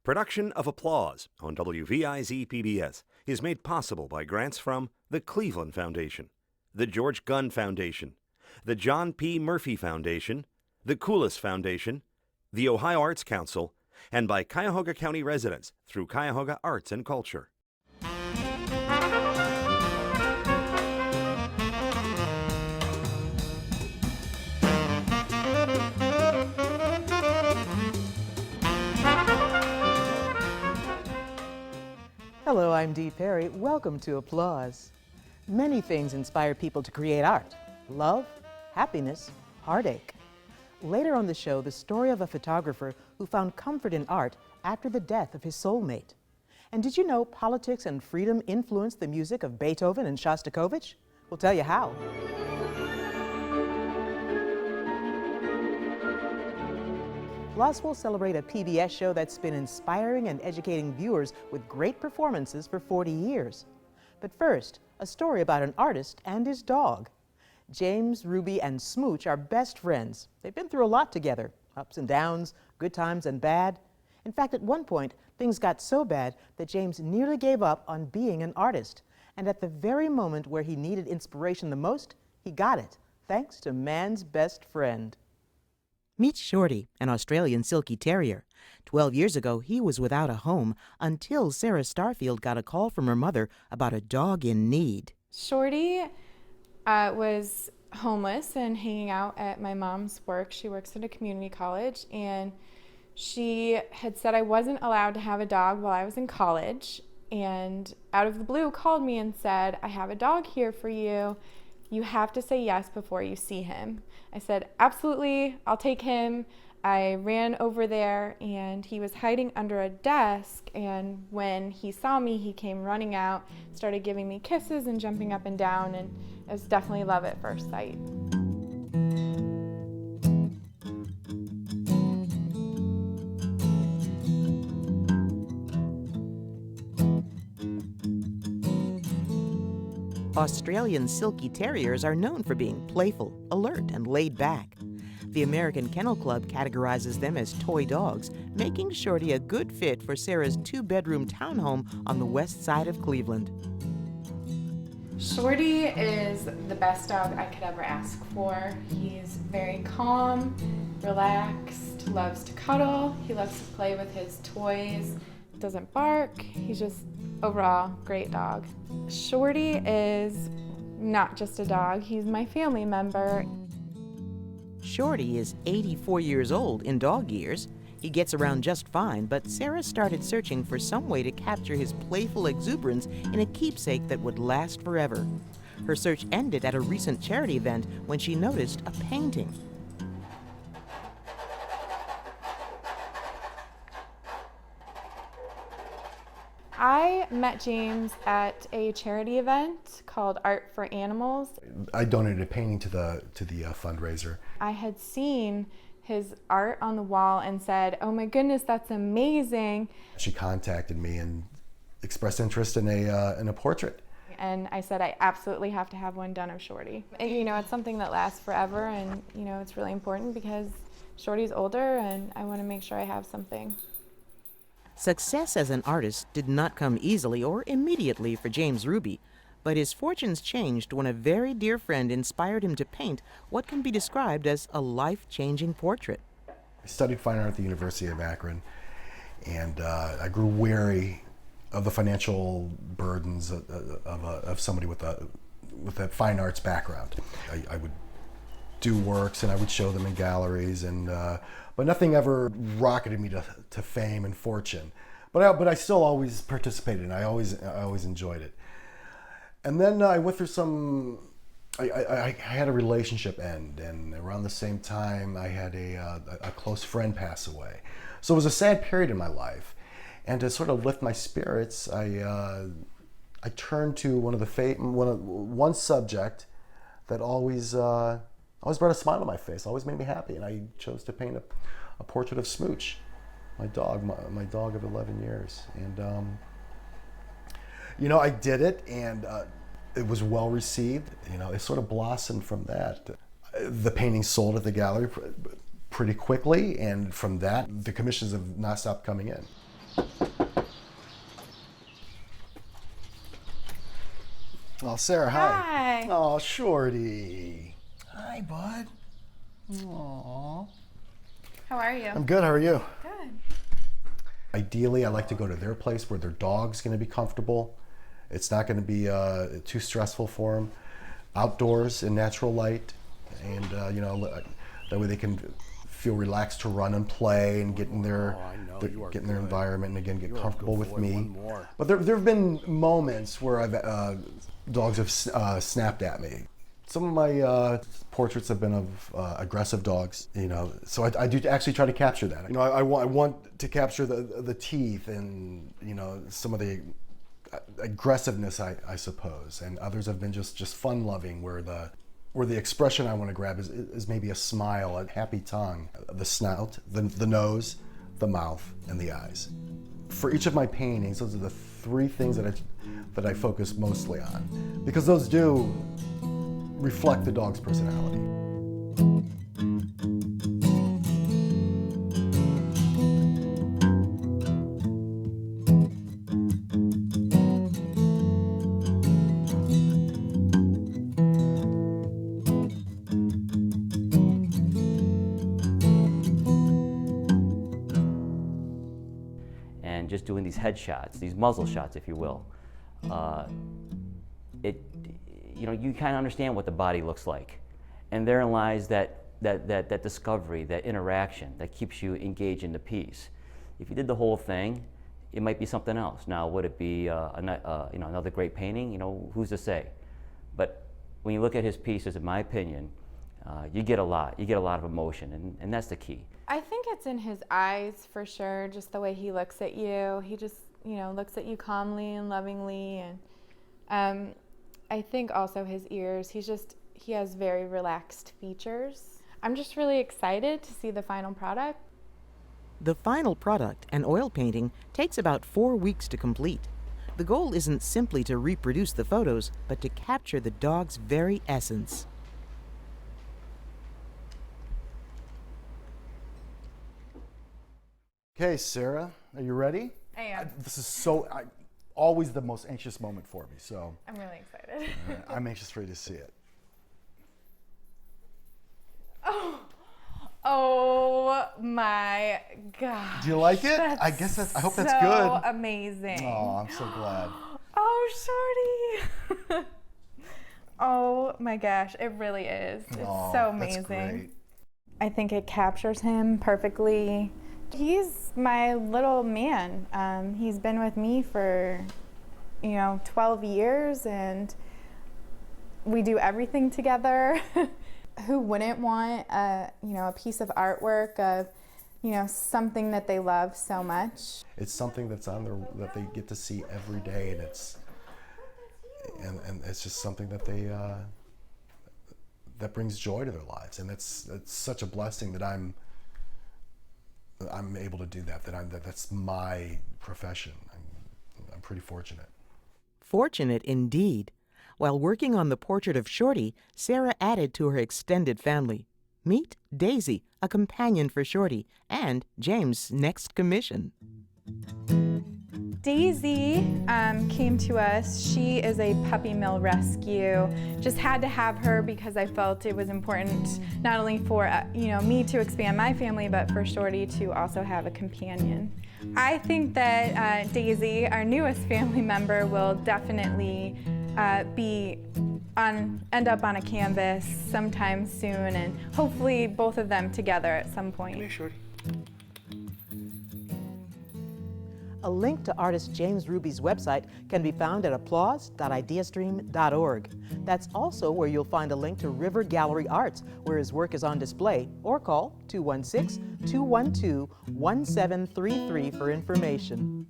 Production of Applause on WVIZ PBS is made possible by grants from the Cleveland Foundation, the George Gunn Foundation, the John P. Murphy Foundation, the Coulis Foundation, the Ohio Arts Council, and by Cuyahoga County residents through Cuyahoga Arts and Culture. Hello, I'm Dee Perry. Welcome to Applause. Many things inspire people to create art: love, happiness, heartache. Later on the show, the story of a photographer who found comfort in art after the death of his soulmate. And did you know politics and freedom influenced the music of Beethoven and Shostakovich? We'll tell you how. Plus, we'll celebrate a PBS show that's been inspiring and educating viewers with great performances for 40 years. But first, a story about an artist and his dog. James, Ruby, and Smooch are best friends. They've been through a lot together, ups and downs, good times and bad. In fact, at one point, things got so bad that James nearly gave up on being an artist. And at the very moment where he needed inspiration the most, he got it, thanks to man's best friend. Meet Shorty, an Australian Silky Terrier. 12 years ago, he was without a home until Sarah Starfield got a call from her mother about a dog in need. Shorty was homeless and hanging out at my mom's work. She works at a community college, and she had said I wasn't allowed to have a dog while I was in college, and out of the blue called me and said, I have a dog here for you. You have to say yes before you see him. I said, absolutely, I'll take him. I ran over there and he was hiding under a desk, and when he saw me, he came running out, started giving me kisses and jumping up and down, and it was definitely love at first sight. Australian Silky Terriers are known for being playful, alert, and laid back. The American Kennel Club categorizes them as toy dogs, making Shorty a good fit for Sarah's two-bedroom townhome on the west side of Cleveland. Shorty is the best dog I could ever ask for. He's very calm, relaxed, loves to cuddle, he loves to play with his toys, doesn't bark, he's just overall great dog. Shorty is not just a dog, he's my family member. Shorty is 84 years old in dog years. He gets around just fine, but Sarah started searching for some way to capture his playful exuberance in a keepsake that would last forever. Her search ended at a recent charity event when she noticed a painting. I met James at a charity event called Art for Animals. I donated a painting to the fundraiser. I had seen his art on the wall and said, oh my goodness, that's amazing. She contacted me and expressed interest in a portrait. And I said, I absolutely have to have one done of Shorty. And, it's something that lasts forever, and it's really important because Shorty's older and I want to make sure I have something. Success as an artist did not come easily or immediately for James Ruby, but his fortunes changed when a very dear friend inspired him to paint what can be described as a life-changing portrait. I studied fine art at the University of Akron, and I grew weary of the financial burdens of somebody with a fine arts background. I would do works and I would show them in galleries, and but nothing ever rocketed me to fame and fortune. But I still always participated, and I always enjoyed it. And then I went through I had a relationship end, and around the same time I had a close friend pass away. So it was a sad period in my life. And to sort of lift my spirits, I turned to one subject that always brought a smile on my face, always made me happy, and I chose to paint a portrait of Smooch, my dog of 11 years. And I did it, and it was well received. It sort of blossomed from that. The painting sold at the gallery pretty quickly, and from that, the commissions have not stopped coming in. Oh, Sarah, hi. Hi. Oh, Shorty. Hi, bud. Aww. How are you? I'm good. How are you? Good. Ideally, I like to go to their place where their dog's going to be comfortable. It's not going to be too stressful for them. Outdoors in natural light, and that way they can feel relaxed to run and play and get in their get in their environment and again get comfortable with me. But there have been moments where dogs have snapped at me. Some of my portraits have been of aggressive dogs, so I do actually try to capture that. I want to capture the teeth and some of the aggressiveness, I suppose, and others have been just fun-loving, where the expression I want to grab is maybe a smile, a happy tongue, the snout, the nose, the mouth, and the eyes. For each of my paintings, those are the three things that I focus mostly on, because those do reflect the dog's personality. And just doing these head shots, these muzzle shots, if you will, you kind of understand what the body looks like, and therein lies that discovery, that interaction that keeps you engaged in the piece. If you did the whole thing, it might be something else. Now, would it be another great painting? Who's to say? But when you look at his pieces, in my opinion, you get a lot. You get a lot of emotion, and that's the key. I think it's in his eyes for sure, just the way he looks at you. He just, looks at you calmly and lovingly, and I think also his ears. He has very relaxed features. I'm just really excited to see the final product. The final product, an oil painting, takes about 4 weeks to complete. The goal isn't simply to reproduce the photos, but to capture the dog's very essence. Okay, Sarah, are you ready? I am. This is always the most anxious moment for me, so I'm really excited. I'm anxious for you to see it. Oh my gosh. Do you like it? I hope that's good. So amazing. Oh, I'm so glad. Oh, Shorty. Oh my gosh, it really is. It's so amazing. That's great. I think it captures him perfectly. He's my little man. He's been with me for, 12 years, and we do everything together. Who wouldn't want a piece of artwork of, something that they love so much? It's something that's that they get to see every day, and it's just something that that brings joy to their lives, and it's such a blessing that I'm able to do that. That's my profession. I'm pretty fortunate. Fortunate indeed. While working on the portrait of Shorty, Sarah added to her extended family. Meet Daisy, a companion for Shorty, and James' next commission. Daisy came to us. She is a puppy mill rescue. Just had to have her because I felt it was important not only for me to expand my family, but for Shorty to also have a companion. I think that Daisy, our newest family member, will definitely end up on a canvas sometime soon, and hopefully both of them together at some point. Come here, Shorty. A link to artist James Ruby's website can be found at applause.ideastream.org. That's also where you'll find a link to River Gallery Arts, where his work is on display, or call 216-212-1733 for information.